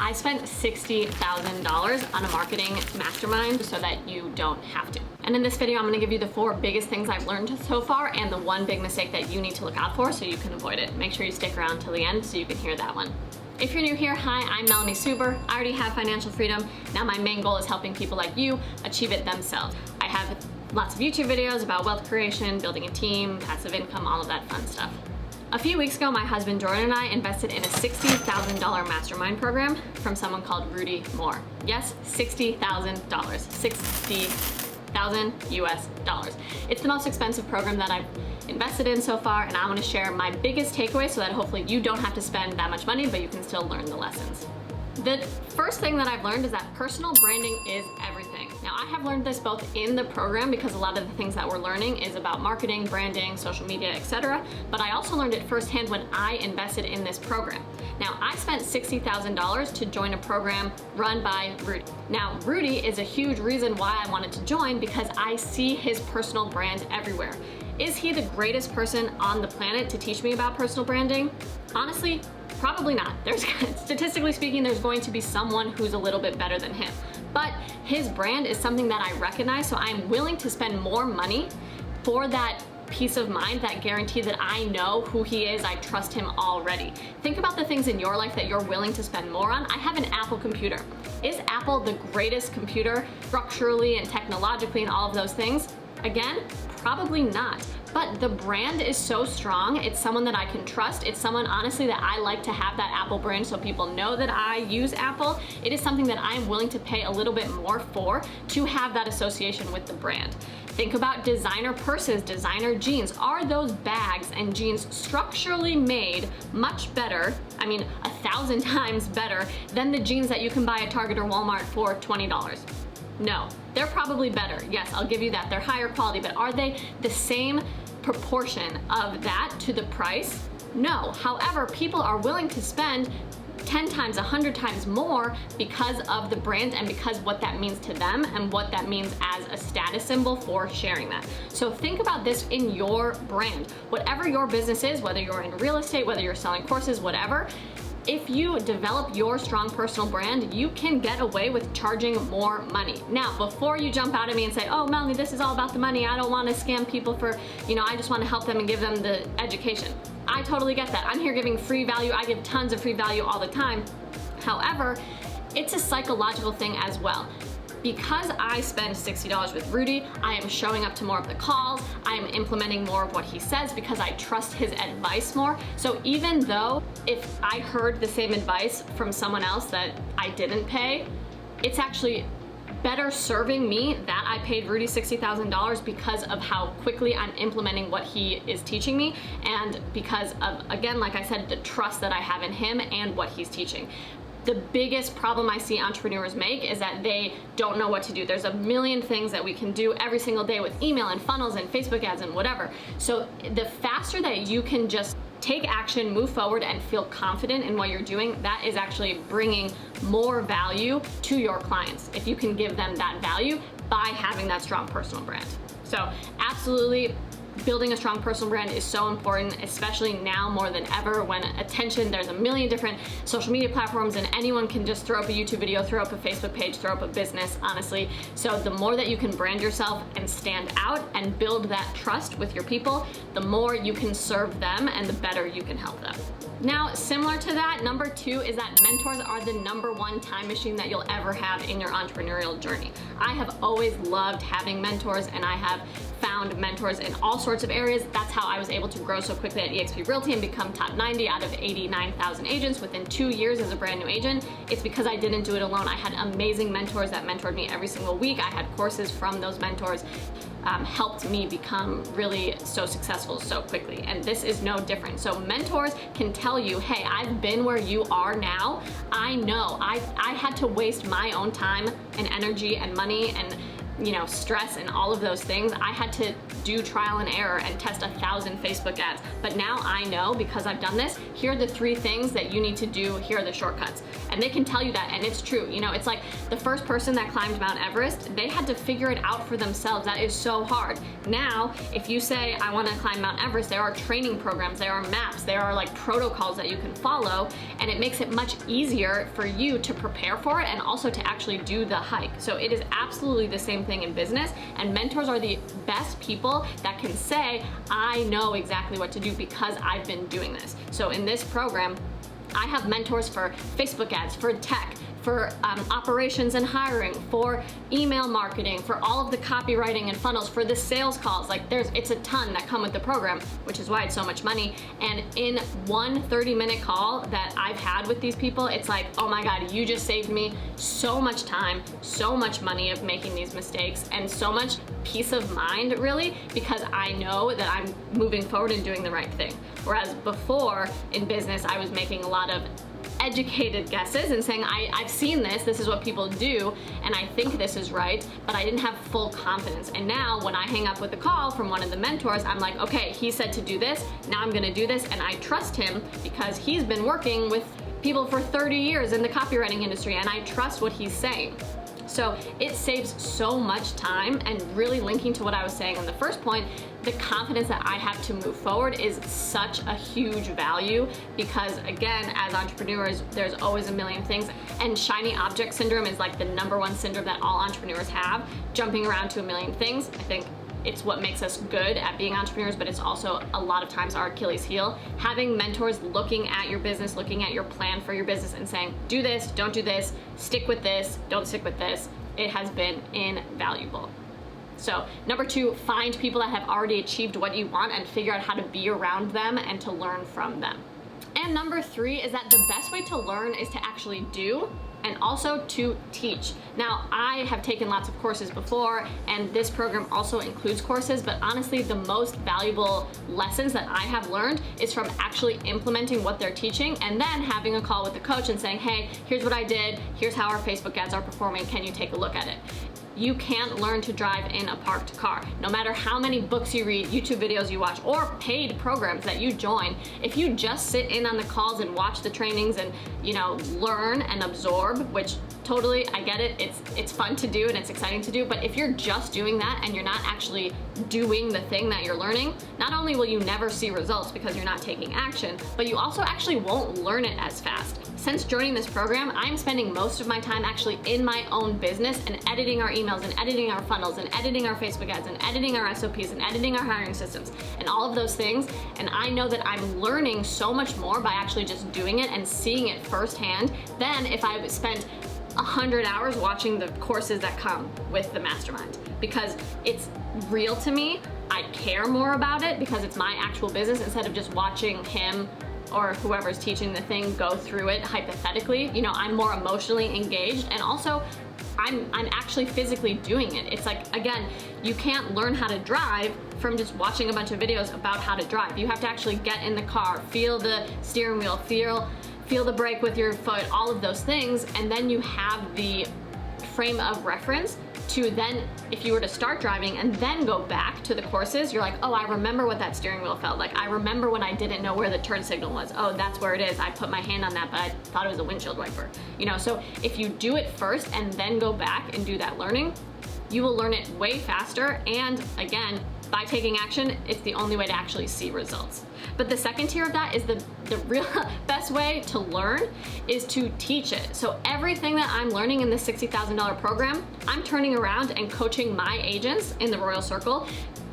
I spent $60,000 on a marketing mastermind so that you don't have to. And in this video, I'm gonna give you the 4 biggest things I've learned so far and the 1 big mistake that you need to look out for so you can avoid it. Make sure you stick around till the end so you can hear that one. If you're new here, hi, I'm Melanie Suber. I already have financial freedom. Now my main goal is helping people like you achieve it themselves. I have lots of YouTube videos about wealth creation, building a team, passive income, all of that fun stuff. A few weeks ago, my husband Jordan and I invested in a $60,000 mastermind program from someone called Rudy Mawer. Yes, $60,000, 60,000 US dollars. It's the most expensive program that I've invested in so far, and I want to share my biggest takeaway so that hopefully you don't have to spend that much money, but you can still learn the lessons. The first thing that I've learned is that personal branding is everything. Now, I have learned this both in the program because a lot of the things that we're learning is about marketing, branding, social media, etc. But I also learned it firsthand when I invested in this program. Now, I spent $60,000 to join a program run by Rudy. Now, Rudy is a huge reason why I wanted to join because I see his personal brand everywhere. Is he the greatest person on the planet to teach me about personal branding? Honestly, probably not. Statistically speaking, there's going to be someone who's a little bit better than him. But his brand is something that I recognize, so I'm willing to spend more money for that peace of mind, that guarantee that I know who he is, I trust him already. Think about the things in your life that you're willing to spend more on. I have an Apple computer. Is Apple the greatest computer structurally and technologically and all of those things? Again, probably not. But the brand is so strong, it's someone that I can trust, it's someone honestly that I like to have that Apple brand so people know that I use Apple. It is something that I'm willing to pay a little bit more for to have that association with the brand. Think about designer purses, designer jeans. Are those bags and jeans structurally made much better, I mean 1,000 times better, than the jeans that you can buy at Target or Walmart for $20? No, they're probably better. Yes, I'll give you that. They're higher quality, but are they the same proportion of that to the price? No. However, people are willing to spend 10 times, 100 times more because of the brand and because what that means to them and what that means as a status symbol for sharing that. So think about this in your brand. Whatever your business is, whether you're in real estate, whether you're selling courses, whatever, if you develop your strong personal brand, you can get away with charging more money. Now, before you jump out at me and say, oh, Melanie, this is all about the money. I don't want to scam people for, I just want to help them and give them the education. I totally get that. I'm here giving free value. I give tons of free value all the time. However, it's a psychological thing as well. Because I spend $60 with Rudy, I am showing up to more of the calls, I am implementing more of what he says because I trust his advice more. So even though if I heard the same advice from someone else that I didn't pay, it's actually better serving me that I paid Rudy $60,000 because of how quickly I'm implementing what he is teaching me and because of, again, like I said, the trust that I have in him and what he's teaching. The biggest problem I see entrepreneurs make is that they don't know what to do. There's a million things that we can do every single day with email and funnels and Facebook ads and whatever. So the faster that you can just take action, move forward, and feel confident in what you're doing, that is actually bringing more value to your clients if you can give them that value by having that strong personal brand. So absolutely, building a strong personal brand is so important, especially now more than ever when there's a million different social media platforms and anyone can just throw up a YouTube video, throw up a Facebook page, throw up a business, honestly. So the more that you can brand yourself and stand out and build that trust with your people, the more you can serve them and the better you can help them. Now, similar to that, number 2 is that mentors are the #1 time machine that you'll ever have in your entrepreneurial journey. I have always loved having mentors and I have found mentors in all sorts of areas. That's how I was able to grow so quickly at eXp Realty and become top 90 out of 89,000 agents within 2 years as a brand new agent. It's because I didn't do it alone. I had amazing mentors that mentored me every single week. I had courses from those mentors. Helped me become really so successful so quickly, and this is no different. So mentors can tell you, hey, I've been where you are now. I know I had to waste my own time and energy and money and stress and all of those things. I had to do trial and error and test 1,000 Facebook ads. But now I know, because I've done this, here are the 3 things that you need to do, here are the shortcuts. And they can tell you that, and it's true. You know, it's like the first person that climbed Mount Everest, they had to figure it out for themselves. That is so hard. Now, if you say, I wanna climb Mount Everest, there are training programs, there are maps, there are like protocols that you can follow, and it makes it much easier for you to prepare for it and also to actually do the hike. So it is absolutely the same thing in business, and mentors are the best people that can say, I know exactly what to do because I've been doing this. So in this program, I have mentors for Facebook ads, for tech, for operations and hiring, for email marketing, for all of the copywriting and funnels, for the sales calls. Like it's a ton that come with the program, which is why it's so much money. And in one 30-minute call that I've had with these people, it's like, oh my God, you just saved me so much time, so much money of making these mistakes, and so much peace of mind, really, because I know that I'm moving forward and doing the right thing. Whereas before in business, I was making a lot of educated guesses and saying, I've seen this is what people do, and I think this is right, but I didn't have full confidence. And now when I hang up with a call from one of the mentors, I'm like, okay, he said to do this, now I'm gonna do this, and I trust him because he's been working with people for 30 years in the copywriting industry, and I trust what he's saying. So it saves so much time, and really linking to what I was saying in the first point, the confidence that I have to move forward is such a huge value, because again, as entrepreneurs, there's always a million things, and shiny object syndrome is like the #1 syndrome that all entrepreneurs have, jumping around to a million things. I think it's what makes us good at being entrepreneurs, but it's also a lot of times our Achilles heel. Having mentors looking at your business, looking at your plan for your business and saying, do this, don't do this, stick with this, don't stick with this, it has been invaluable. So #2, find people that have already achieved what you want and figure out how to be around them and to learn from them. And #3 is that the best way to learn is to actually do, and also to teach. Now, I have taken lots of courses before, and this program also includes courses, but honestly, the most valuable lessons that I have learned is from actually implementing what they're teaching, and then having a call with the coach and saying, hey, here's what I did, here's how our Facebook ads are performing, can you take a look at it? You can't learn to drive in a parked car. No matter how many books you read, YouTube videos you watch, or paid programs that you join, if you just sit in on the calls and watch the trainings and, you know, learn and absorb, which totally, I get it, it's fun to do and it's exciting to do, but if you're just doing that and you're not actually doing the thing that you're learning, not only will you never see results because you're not taking action, but you also actually won't learn it as fast. Since joining this program, I'm spending most of my time actually in my own business and editing our emails and editing our funnels and editing our Facebook ads and editing our SOPs and editing our hiring systems and all of those things. And I know that I'm learning so much more by actually just doing it and seeing it firsthand than if I spent 100 hours watching the courses that come with the mastermind, because it's real to me. I care more about it because it's my actual business instead of just watching him or whoever's teaching the thing go through it hypothetically. You know, I'm more emotionally engaged, and also I'm actually physically doing it. It's like, again, you can't learn how to drive from just watching a bunch of videos about how to drive. You have to actually get in the car, feel the steering wheel, feel the brake with your foot, all of those things, and then you have the frame of reference to then, if you were to start driving and then go back to the courses, you're like, oh, I remember what that steering wheel felt like. I remember when I didn't know where the turn signal was. Oh, that's where it is. I put my hand on that, but I thought it was a windshield wiper. You know, so if you do it first and then go back and do that learning, you will learn it way faster. And again, by taking action, it's the only way to actually see results. But the second tier of that is the real best way to learn is to teach it. So everything that I'm learning in this $60,000 program, I'm turning around and coaching my agents in the Royal Circle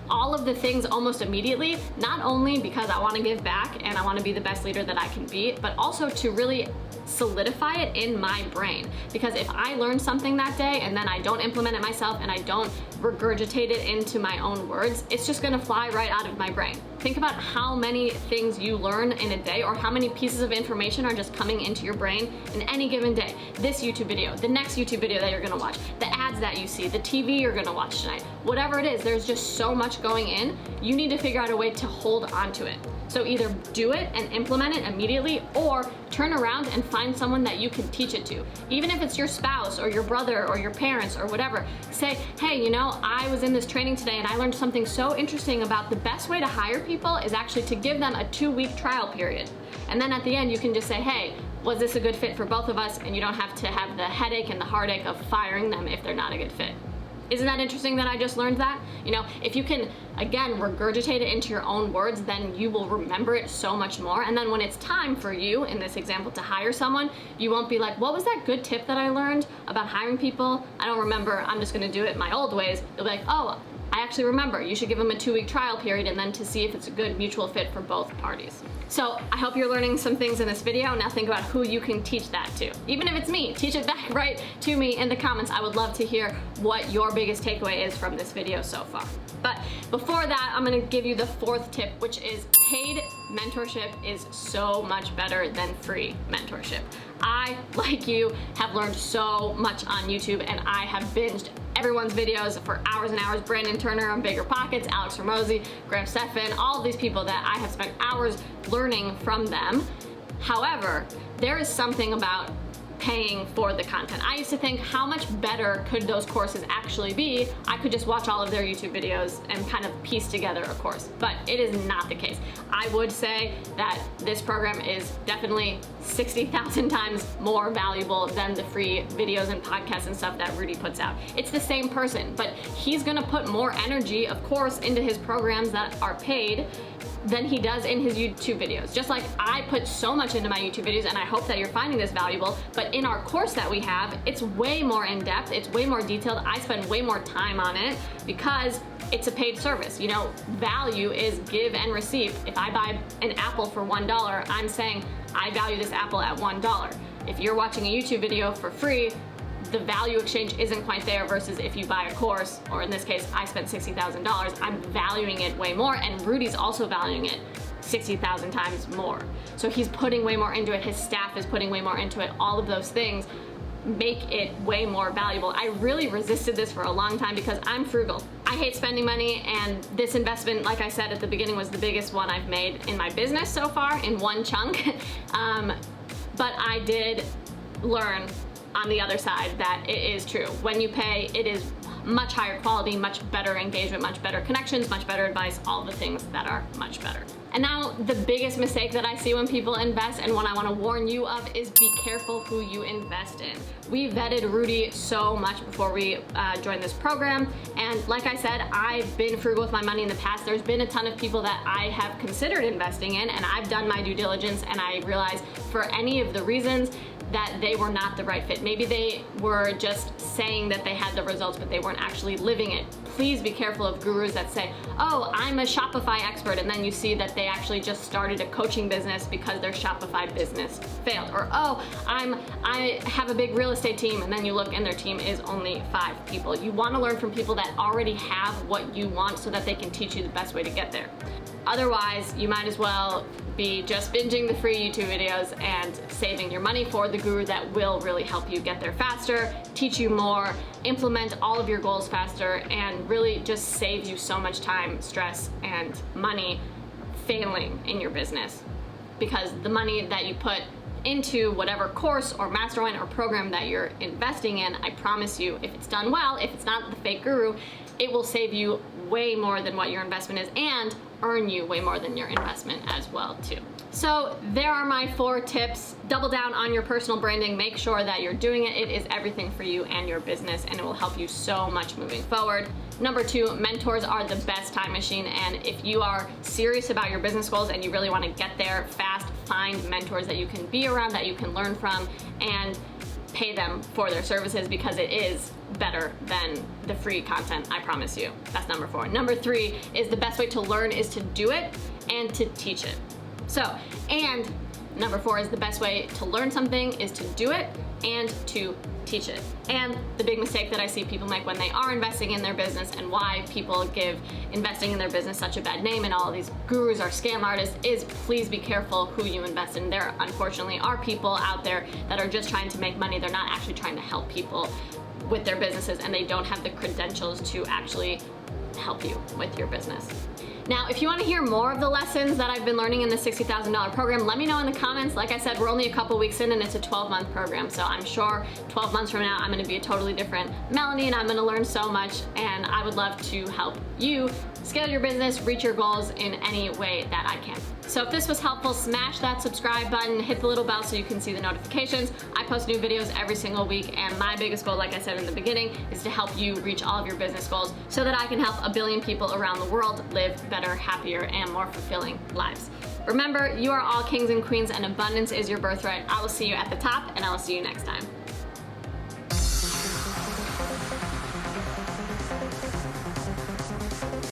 all of the things almost immediately, not only because I want to give back and I want to be the best leader that I can be, but also to really solidify it in my brain. Because if I learn something that day and then I don't implement it myself and I don't regurgitate it into my own words, it's just gonna fly right out of my brain. Think about how many things you learn in a day, or how many pieces of information are just coming into your brain in any given day. This YouTube video, the next YouTube video that you're gonna watch, the ads that you see, the TV you're gonna watch tonight, whatever it is, there's just so much going in. You need to figure out a way to hold on to it. So either do it and implement it immediately, or turn around and find someone that you can teach it to. Even if it's your spouse or your brother or your parents or whatever, say, hey, you know, I was in this training today and I learned something so interesting about the best way to hire people is actually to give them a 2-week trial period. And then at the end, you can just say, hey, was this a good fit for both of us? And you don't have to have the headache and the heartache of firing them if they're not a good fit. Isn't that interesting that I just learned that? You know, if you can, again, regurgitate it into your own words, then you will remember it so much more. And then when it's time for you, in this example, to hire someone, you won't be like, what was that good tip that I learned about hiring people? I don't remember, I'm just gonna do it my old ways. You'll be like, oh, I actually remember. You should give them a 2-week trial period and then to see if it's a good mutual fit for both parties. So I hope you're learning some things in this video. Now think about who you can teach that to. Even if it's me, teach it back right to me in the comments. I would love to hear what your biggest takeaway is from this video so far. But before that, I'm gonna give you the 4th tip, which is paid mentorship is so much better than free mentorship. I, like you, have learned so much on YouTube, and I have binged everyone's videos for hours and hours. Brandon Turner on Bigger Pockets, Alex Ramosi, Graham Stephan, all of these people that I have spent hours learning from them. However, there is something about paying for the content. I used to think, how much better could those courses actually be? I could just watch all of their YouTube videos and kind of piece together a course, but it is not the case. I would say that this program is definitely 60,000 times more valuable than the free videos and podcasts and stuff that Rudy puts out. It's the same person, but he's gonna put more energy, of course, into his programs that are paid than he does in his YouTube videos. Just like I put so much into my YouTube videos, and I hope that you're finding this valuable, but in our course that we have, it's way more in depth, it's way more detailed, I spend way more time on it because it's a paid service. You know, value is give and receive. If I buy an apple for $1, I'm saying I value this apple at $1. If you're watching a YouTube video for free, the value exchange isn't quite there versus if you buy a course, or in this case, I spent $60,000, I'm valuing it way more, and Rudy's also valuing it 60,000 times more. So he's putting way more into it, his staff is putting way more into it, all of those things make it way more valuable. I really resisted this for a long time because I'm frugal. I hate spending money, and this investment, like I said at the beginning, was the biggest one I've made in my business so far in one chunk. But I did learn on the other side that it is true. When you pay, it is much higher quality, much better engagement, much better connections, much better advice, all the things that are much better. And now the biggest mistake that I see when people invest, and one I want to warn you of, is be careful who you invest in. We vetted Rudy so much before we joined this program, and like I said, I've been frugal with my money in the past. There's been a ton of people that I have considered investing in, and I've done my due diligence, and I realized for any of the reasons that they were not the right fit. Maybe they were just saying that they had the results, but they weren't actually living it. Please be careful of gurus that say, oh, I'm a Shopify expert, and then you see that they actually just started a coaching business because their Shopify business failed. Or, oh, I have a big real estate team, and then you look and their team is only 5 people. You wanna learn from people that already have what you want so that they can teach you the best way to get there. Otherwise, you might as well be just binging the free YouTube videos and saving your money for the guru that will really help you get there faster, teach you more, implement all of your goals faster, and really just save you so much time, stress, and money failing in your business. Because the money that you put into whatever course or mastermind or program that you're investing in, I promise you, if it's done well, if it's not the fake guru, it will save you way more than what your investment is and earn you way more than your investment as well too. So there are my 4 tips. Double down on your personal branding. Make sure that you're doing it. It is everything for you and your business, and it will help you so much moving forward. Number 2, mentors are the best time machine, and if you are serious about your business goals and you really want to get there fast, find mentors that you can be around, that you can learn from, and pay them for their services, because it is better than the free content, I promise you. That's number 4. Number 3 is the best way to learn is to do it and to teach it. So, and number 4 is the best way to learn something is to do it and to teach it. And the big mistake that I see people make when they are investing in their business, and why people give investing in their business such a bad name and all of these gurus are scam artists, is please be careful who you invest in. There unfortunately are people out there that are just trying to make money. They're not actually trying to help people with their businesses, and they don't have the credentials to actually help you with your business. Now, if you want to hear more of the lessons that I've been learning in the $60,000 program, let me know in the comments. Like I said, we're only a couple weeks in and it's a 12-month program, so I'm sure 12 months from now I'm going to be a totally different Melanie and I'm going to learn so much, and I would love to help you scale your business, reach your goals in any way that I can. So if this was helpful, smash that subscribe button, hit the little bell so you can see the notifications. I post new videos every single week, and my biggest goal, like I said in the beginning, is to help you reach all of your business goals so that I can help a billion people around the world live better, happier, and more fulfilling lives. Remember, you are all kings and queens, and abundance is your birthright. I will see you at the top, and I will see you next time.